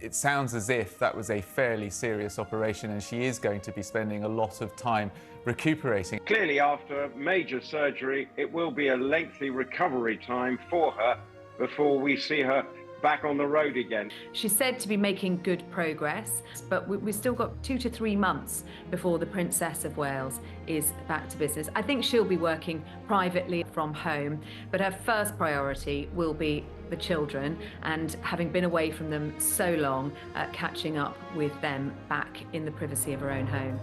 it sounds as if that was a fairly serious operation and she is going to be spending a lot of time recuperating. Clearly, after major surgery, it will be a lengthy recovery time for her before we see her back on the road again. She's said to be making good progress, but we've still got 2 to 3 months before the Princess of Wales is back to business. I think she'll be working privately from home, but her first priority will be the children, and having been away from them so long, catching up with them back in the privacy of her own home.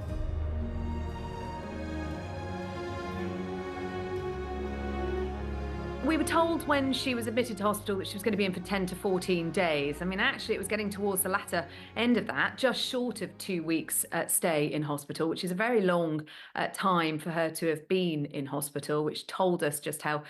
We were told when she was admitted to hospital that she was going to be in for 10 to 14 days. I mean, actually, it was getting towards the latter end of that, just short of 2 weeks stay in hospital, which is a very long time for her to have been in hospital, which told us just how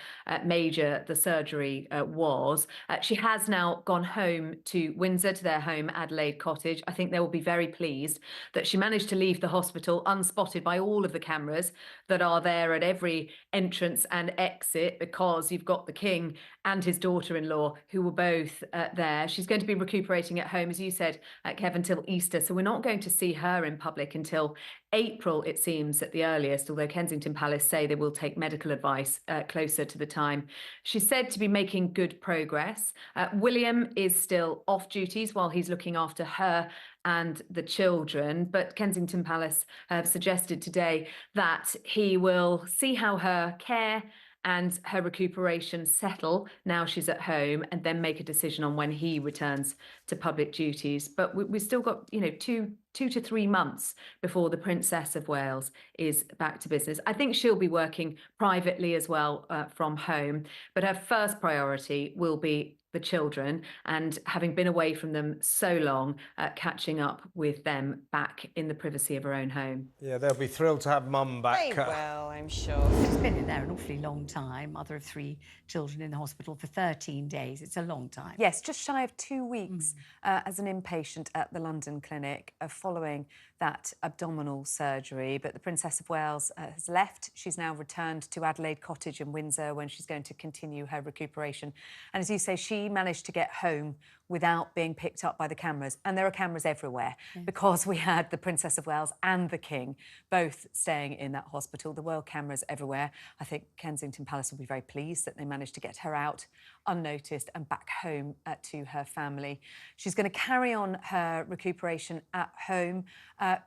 major the surgery was. She has now gone home to Windsor, to their home, Adelaide Cottage. I think they will be very pleased that she managed to leave the hospital unspotted by all of the cameras that are there at every entrance and exit, because you've got the King and his daughter-in-law who were both there. She's going to be recuperating at home, as you said, Kev, until Easter. So we're not going to see her in public until April, it seems, at the earliest, although Kensington Palace say they will take medical advice closer to the time. She's said to be making good progress. William is still off duties while he's looking after her and the children, but Kensington Palace have suggested today that he will see how her care and her recuperation settle now she's at home, and then make a decision on when he returns to public duties. But we've still got, 2 to 3 months before the Princess of Wales is back to business. I think she'll be working privately as well from home, but her first priority will be the children, and having been away from them so long, catching up with them back in the privacy of her own home. Yeah, they'll be thrilled to have Mum back. They will, I'm sure. She's been in there an awfully long time, mother of 3 children in the hospital for 13 days. It's a long time. Yes, just shy of 2 weeks as an inpatient at the London clinic following that abdominal surgery. But the Princess of Wales has left. She's now returned to Adelaide Cottage in Windsor, when she's going to continue her recuperation. And as you say, she managed to get home without being picked up by the cameras. And there are cameras everywhere, because we had the Princess of Wales and the King both staying in that hospital. There were cameras everywhere. I think Kensington Palace will be very pleased that they managed to get her out unnoticed and back home to her family. She's going to carry on her recuperation at home.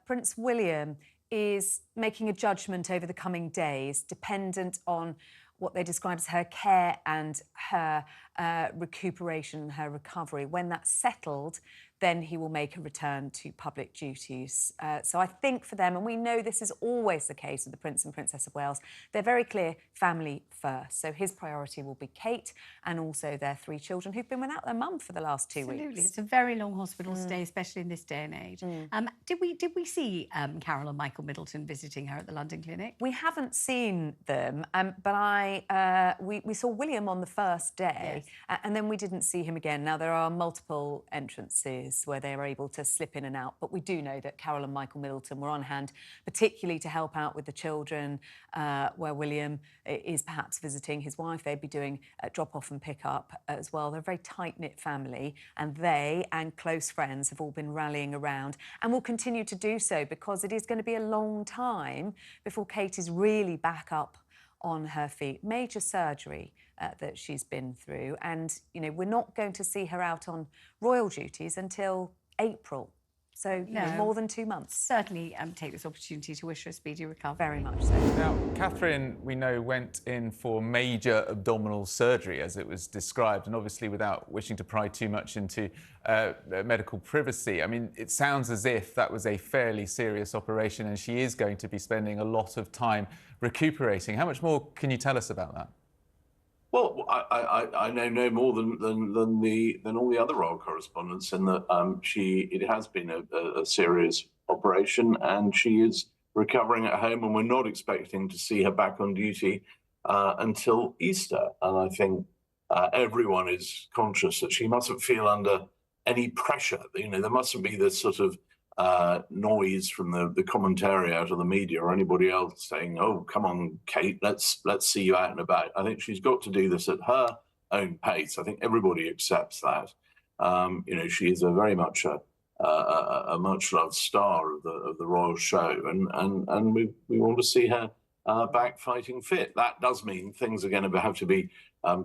Prince William is making a judgment over the coming days, dependent on what they describe as her care and her recuperation, her recovery. When that's settled, then he will make a return to public duties. So I think for them, and we know this is always the case with the Prince and Princess of Wales, they're very clear family first. So his priority will be Kate and also their 3 children who've been without their mum for the last 2 weeks. Absolutely, it's a very long hospital stay, especially in this day and age. Did we see Carol and Michael Middleton visiting her at the London clinic? We haven't seen them, but we saw William on the first day, and then we didn't see him again. Now, there are multiple entrances where they are able to slip in and out, but we do know that Carol and Michael Middleton were on hand, particularly to help out with the children, where William is perhaps visiting his wife. They'd be doing drop-off and pick-up as well. They're a very tight-knit family, and they and close friends have all been rallying around and will continue to do so, because it is going to be a long time before Kate is really back up on her feet. Major surgery that she's been through, and we're not going to see her out on royal duties until April. So more than 2 months. Certainly take this opportunity to wish her a speedy recovery. Very much so. Now, Catherine, we know, went in for major abdominal surgery, as it was described, and obviously without wishing to pry too much into medical privacy. I mean, it sounds as if that was a fairly serious operation, and she is going to be spending a lot of time recuperating. How much more can you tell us about that? Well, I know no more than all the other royal correspondents, in that it has been a serious operation, and she is recovering at home, and we're not expecting to see her back on duty until Easter. And I think everyone is conscious that she mustn't feel under any pressure. There mustn't be this sort of noise from the commentary out of the media or anybody else saying, "Oh, come on, Kate, let's see you out and about." I think she's got to do this at her own pace. I think everybody accepts that. She is very much a much loved star of the royal show, and we want to see her back fighting fit. That does mean things are going to have to be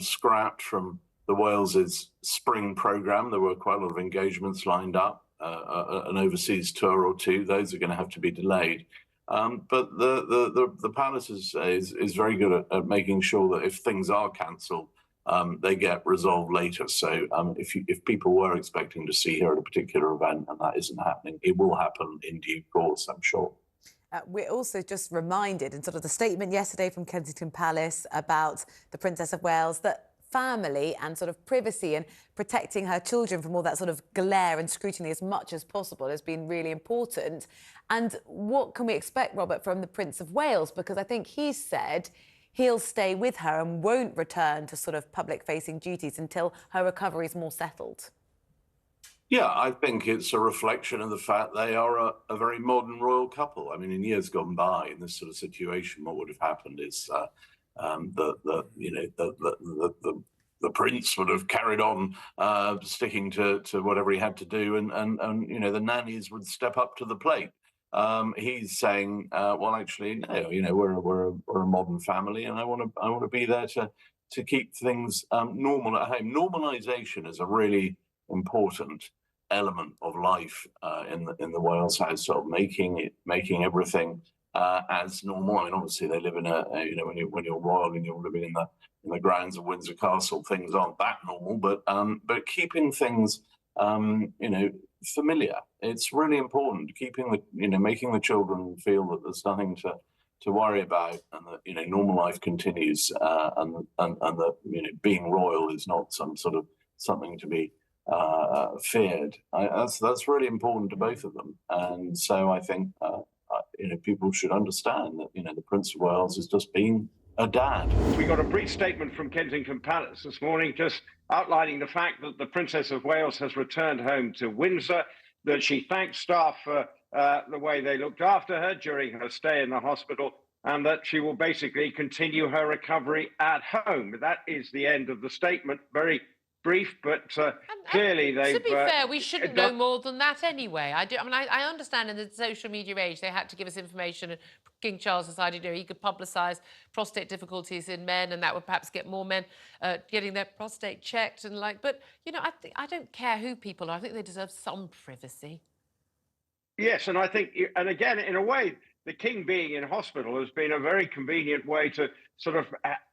scrapped from the Wales's spring programme. There were quite a lot of engagements lined up, an overseas tour or two. Those are going to have to be delayed. But the palace is very good at making sure that if things are cancelled, they get resolved later. So if people were expecting to see her at a particular event and that isn't happening, it will happen in due course, I'm sure. We're also just reminded in sort of the statement yesterday from Kensington Palace about the Princess of Wales that family and sort of privacy and protecting her children from all that sort of glare and scrutiny as much as possible has been really important. And what can we expect, Robert, from the Prince of Wales? Because I think he said he'll stay with her and won't return to sort of public-facing duties until her recovery is more settled. Yeah, I think it's a reflection of the fact they are a very modern royal couple. I mean, in years gone by, in this sort of situation, what would have happened is the prince would have carried on sticking to whatever he had to do, and the nannies would step up to the plate. He's saying, well, actually, no, we're a modern family, and I want to be there to keep things normal at home. Normalisation is a really important element of life in the Wales household, making everything as normal. I mean, obviously they live in when you're royal and you're living in the grounds of Windsor Castle, things aren't that normal, but keeping things familiar. It's really important, keeping making the children feel that there's nothing to worry about, and that normal life continues, and that being royal is not something to be feared. That's really important to both of them, and so I think people should understand that the Prince of Wales has just been a dad. We got a brief statement from Kensington Palace this morning, just outlining the fact that the Princess of Wales has returned home to Windsor, that she thanked staff for the way they looked after her during her stay in the hospital, and that she will basically continue her recovery at home. That is the end of the statement. Very brief, but clearly they've... To be fair, we shouldn't know more than that anyway. I understand in the social media age they had to give us information, and King Charles decided he could publicise prostate difficulties in men, and that would perhaps get more men getting their prostate checked and but I don't care who people are. I think they deserve some privacy. Yes, and I think, and again, in a way, the King being in hospital has been a very convenient way to sort of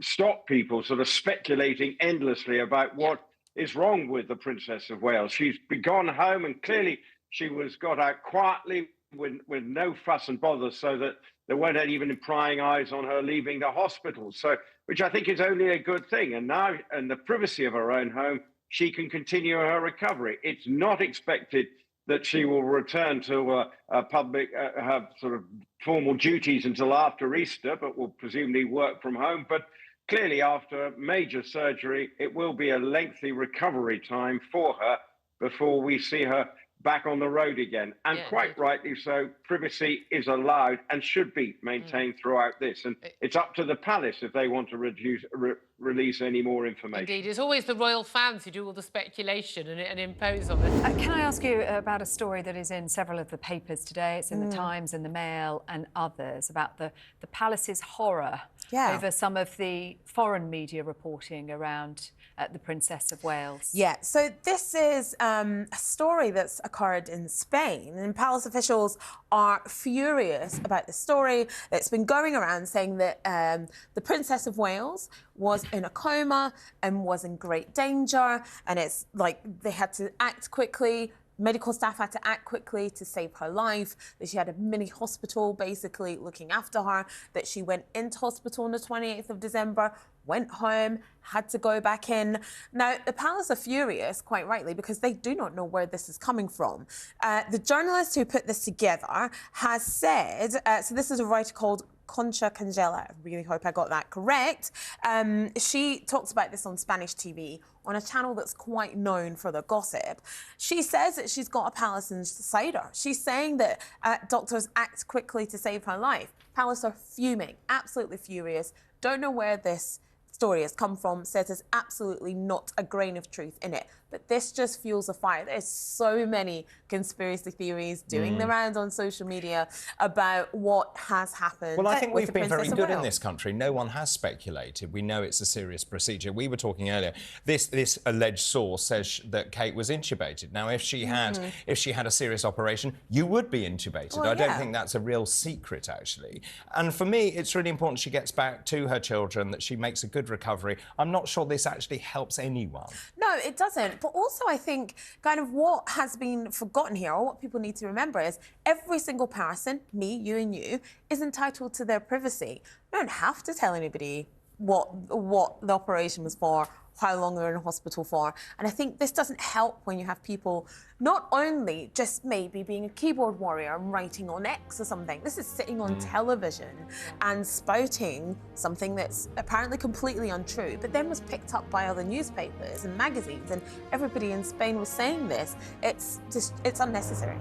stop people sort of speculating endlessly about what is wrong with the Princess of Wales. She's gone home, and clearly she got out quietly with no fuss and bother, so that there weren't even prying eyes on her leaving the hospital. So, which I think is only a good thing. And now, in the privacy of her own home, she can continue her recovery. It's not expected that she will return to her sort of formal duties until after Easter, but will presumably work from home. But clearly, after major surgery, it will be a lengthy recovery time for her before we see her back on the road again. And quite rightly so, privacy is allowed and should be maintained throughout this. And it's up to the palace if they want to release any more information. Indeed, it's always the royal fans who do all the speculation and impose on it. Can I ask you about a story that is in several of the papers today? It's in the Times and the Mail and others, about the palace's horror over some of the foreign media reporting around the Princess of Wales. Yeah, so this is a story that's occurred in Spain, and palace officials are furious about the story that's been going around, saying that the Princess of Wales was in a coma and was in great danger, and it's like they had to act quickly. Medical staff had to act quickly to save her life, that she had a mini hospital basically looking after her, that she went into hospital on the 28th of December, went home, had to go back in. Now, the palace are furious, quite rightly, because they do not know where this is coming from. The journalist who put this together has said, so this is a writer called Concha Cangela, I really hope I got that correct. She talks about this on Spanish TV on a channel that's quite known for the gossip. She says that she's got a palace inside her. She's saying that doctors act quickly to save her life. Palace are fuming, absolutely furious, don't know where this story has come from, says there's absolutely not a grain of truth in it. but this just fuels the fire. There's so many conspiracy theories doing the rounds on social media about what has happened. Well, I think with we've the been very Princess of good in Wales. this country. No one has speculated. We know it's a serious procedure. We were talking earlier. This alleged source says that Kate was intubated. Now, if she had a serious operation, you would be intubated. Well, I don't yeah. think that's a real secret, actually. And for me, it's really important she gets back to her children, that she makes a good recovery. I'm not sure this actually helps anyone. No, it doesn't. But also, I think kind of what has been forgotten here, or what people need to remember, is every single person, me, you and you, is entitled to their privacy. You don't have to tell anybody what the operation was for, how long they're in hospital for. And I think this doesn't help when you have people not only just maybe being a keyboard warrior and writing on X or something. This is sitting on television and spouting something that's apparently completely untrue, but then was picked up by other newspapers and magazines, and everybody in Spain was saying this. It's unnecessary.